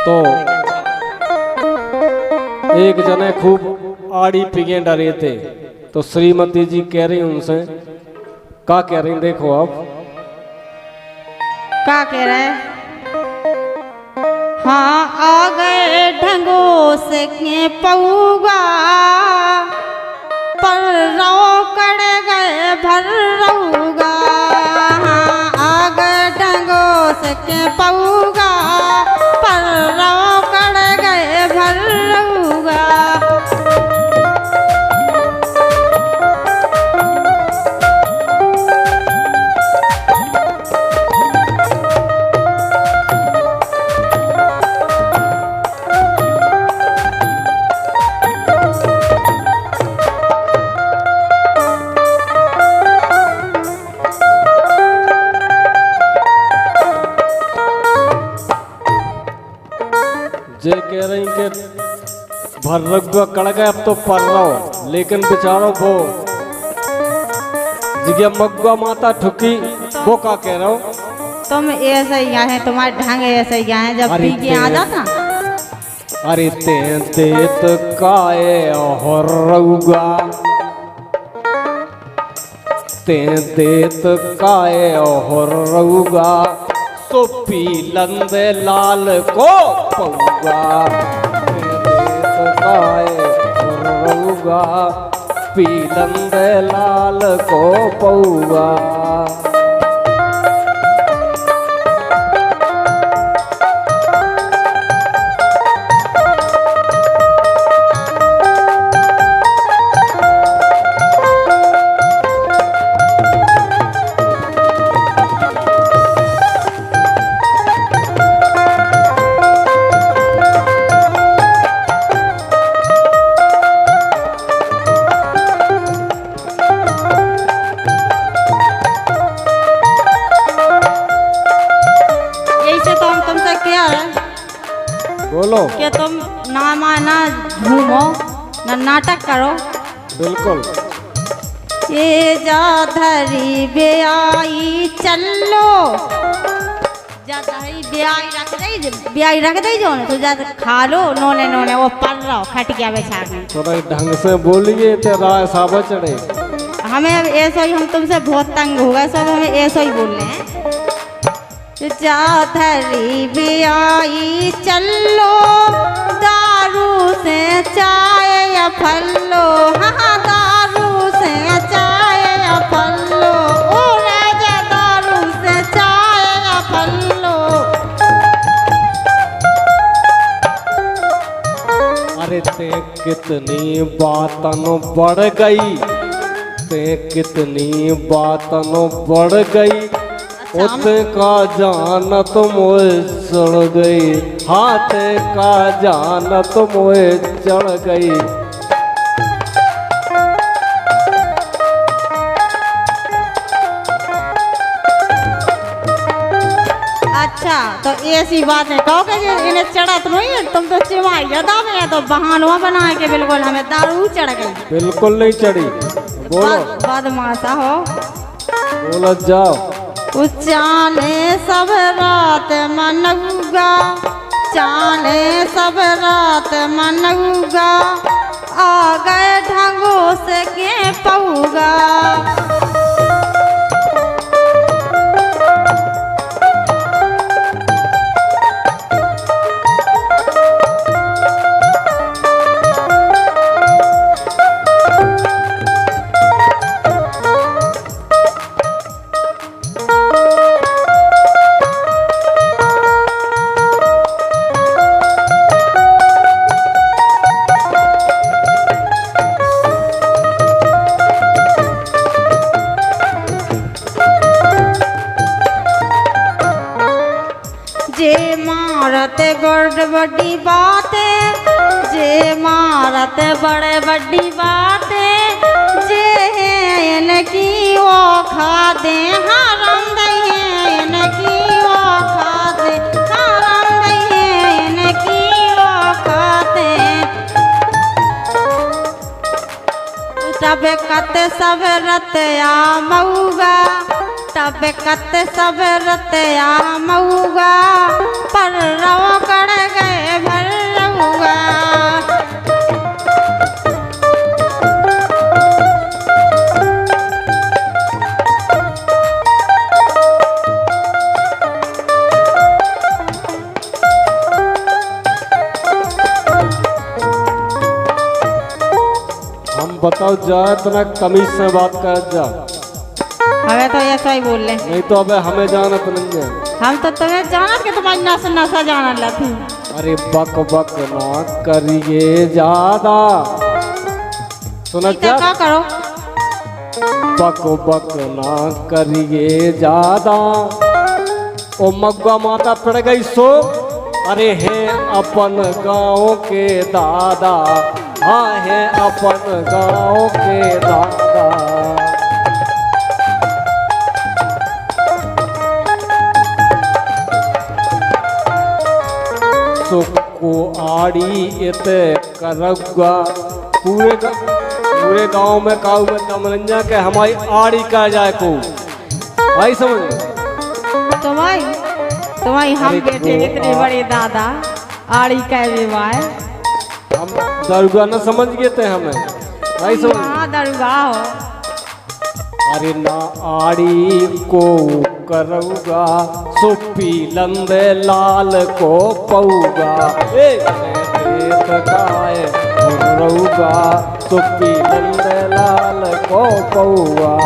तो एक जने खूब आड़ी पिगे डरे थे, तो श्रीमती जी कह रही उनसे, क्या कह रही देखो आप। क्या कह रहे? हाँ आ गए ढंगो से के पऊगा, पर रो कड़ गए भर रहूगा। हाँ आ गए ढंगो से के पऊगा, पर रो कड़ गए भर रहूगा। जे कह रही कि भर रगुआ कड़ गए अब तो पर रहो, लेकिन बेचारो वो जिज्ञा मगुआ माता ठुकी, वो क्या कह रहा हो। तुम ऐसे ही है, तुम्हारे ढंग ऐसे ही है, जब पी के आ जाता। अरे तेत काए और रउगा, तेत काए और रउगा, तो पी लंदे लाल को पऊगा। तेत काए और रउगा, पी लंदे लाल को पऊगा। बोलो कि तुम ना माना घूमो ना नाटक करो। बिल्कुल। ये जा धरी बेआई चलो, जा धरी बेआई रख दे जो तो जा खा लो नोने नोने वो पड़ रहा खट गया बेचार में। थोड़ा ढंग से बोलिए तेरा साबा चढ़े। हमें अब ऐसा ही, हम तुमसे बहुत तंग हो गए, सब हमें ऐसा ही बोलने हैं। जा धरी बेआई चलो, दारू से चाय या फल्लो। हाँ दारू से चाय या फल्लो, ओ राजा दारू से चाय या फल्लो। अरे ते कितनी बातन बढ़ गई, ते कितनी बातन बढ़ गई, उते का जानत मोए चढ़ गई। हाथ का जानत मोए चढ़ गई। अच्छा तो ऐसी बात है, कहो कि इन्हें चढ़त नहीं है, तुम तो चिमाई ज्यादा में तो बहानुआ बना के बिल्कुल हमें दारू चढ़ गई। बिल्कुल नहीं चढ़ी। बोलो बदमाशा हो। बोलो जाओ। चाने सब रात मनऊगा, चाने सब रात मनऊगा, आ गए ढंगो से के पऊगा। जे मारत बड़ बड़ी बातें, जे मारत बड़े बड़ी बातें, जे इनकी वो खा दे हरम दे, इनकी वो खा दे हरम दे, इनकी वो खा दे। तब कत सब रतया मऊगा, तब कत सब रतया मऊगा, पर रव कड़ गए बताओ जा, इतना तमीज से बात कर जा, हमें तो ऐसा ही बोल ले। नहीं तो अबे हमें जाना तो नहीं है। हम तो तुम्हें जाना कि तुम्हारी नस नशा जाना लथी। अरे बक बक ना करिए ज्यादा, सुना क्या? क्या करो? बक बक ना करिए ज्यादा, ओ मग्गा माता पड़ गई सो, अरे है अपन गाँव के दादा, हाँ है अपन गाँव के दादा। को आड़ी इत करगा, पूरे गांव में काऊ में तमरंजा के हमारी आड़ी का जाए को भाई समझ। तुम्हारी हम बेटे इतने बड़े दादा आड़ी का विवाह, हम दरुगा न समझ गए थे हमें भाई समझ। हाँ दरुगा हो। अरे ना आड़ी को करूगा, सुपी लंदे लाल को पऊगा, रहूगा सुपी लंदे लाल को पऊगा।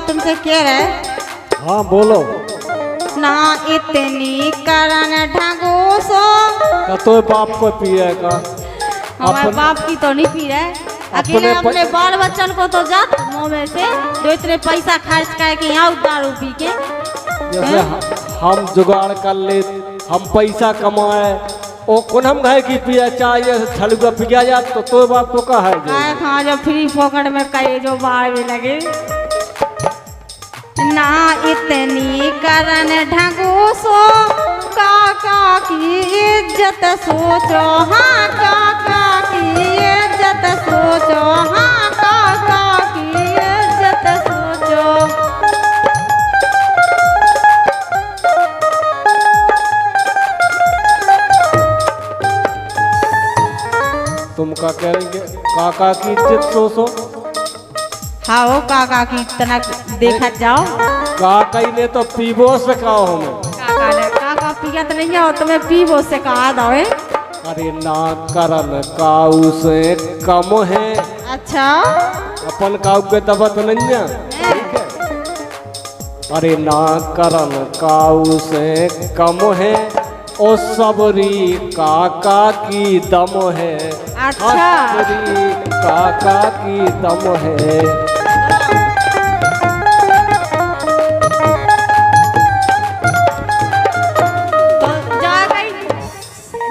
तुमसे कह रहे। हाँ बोलो। ना इतनी करन ढंगो सो, तो बाप को पिए का? हमारे बाप की तो नहीं पी रहे, अकेले अपने बाल बच्चन को तो जात मुँह में से जो इतने पैसा खर्च करके यहाँ दारू पी के। जैसे हम जुगाड़ कर ले, हम पैसा कमाए, ओ कौन हम घर की पिया चाहिए छलुआ पिया जा, तो बाप को कहा है हाँ जो फ्री फोकट में कहे जो बाढ़ में लगे। ना इतनी करन ढंगो सो, काका की इज्जत सोचो, हाँ काका की इज्जत सोचो, हाँ काका की इज्जत सोचो। तुम क्या करेंगे? काका की इज्जत सोचो। हाँ हो काका की इतना देखा जाओ। काका ही ने तो पीबो से कहा हमें। काका पिया तो नहीं है, तुम्हें पीबो से कहा दावे। अरे ना करन काऊ से कम है। अच्छा अपन काऊ के तबत नहीं है, ठीक है? अरे ना करन काऊ से कम है, ओ सबरी काका की दम है। अच्छा सबरी काका की दम है।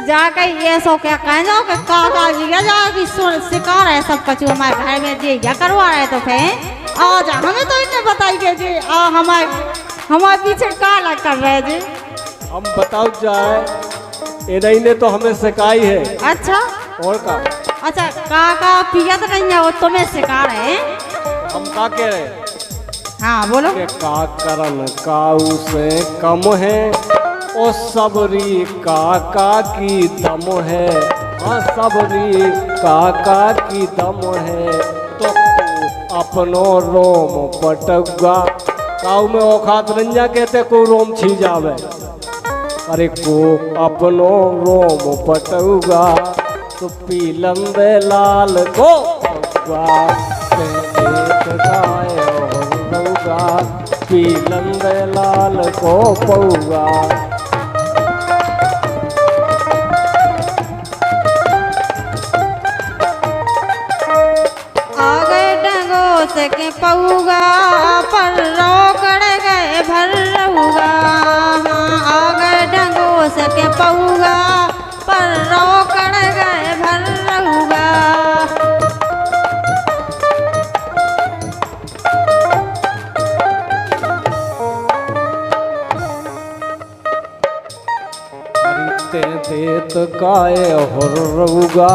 जाकर ये सो क्या कह जाओ कि काका जी क्या जाओ सिखा रहे सब कछु हमारे घर में जी क्या करवा रहे तो फिर आज हमें तो इन्हें बताई के जी हमारे पीछे काला कर रहे जी। हम बताओ जाए इन्हीं ने तो हमें सिखाई है। अच्छा और का? अच्छा काका पिया तो नहीं है, वो तुम्हें सिखा रहे हैं। हम का कह रहे? हाँ बोलो। के का करन काऊ से कम है, ओ सबरी काका की दम है। हाँ सबरी काका की दम है, तो अपनो रोम पटुआ। काऊ में औखात रंजा कहते को रोम छी जावे। अरे को अपनो रोम पटुआ, तो पीलंदे लाल को पीलंदे लाल को पौगा। के पऊगा पर रोकड़ गए भर रहूगा। हाँ आगे डंगो सके पऊगा पर रोकड़ गए भर रहूगा। देत गाय हो रहूगा,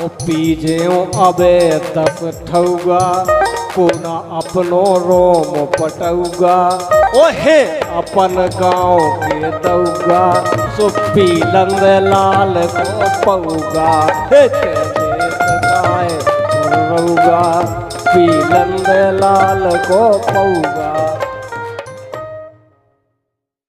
ओ पीजे अबे 10 ठौगा कोना अपनो रोम पटौगा ओहे अपन गाँव के दौगा सो पीलन लाल को पौगा हे के देश गाय रौगा पीलन लाल को पौगा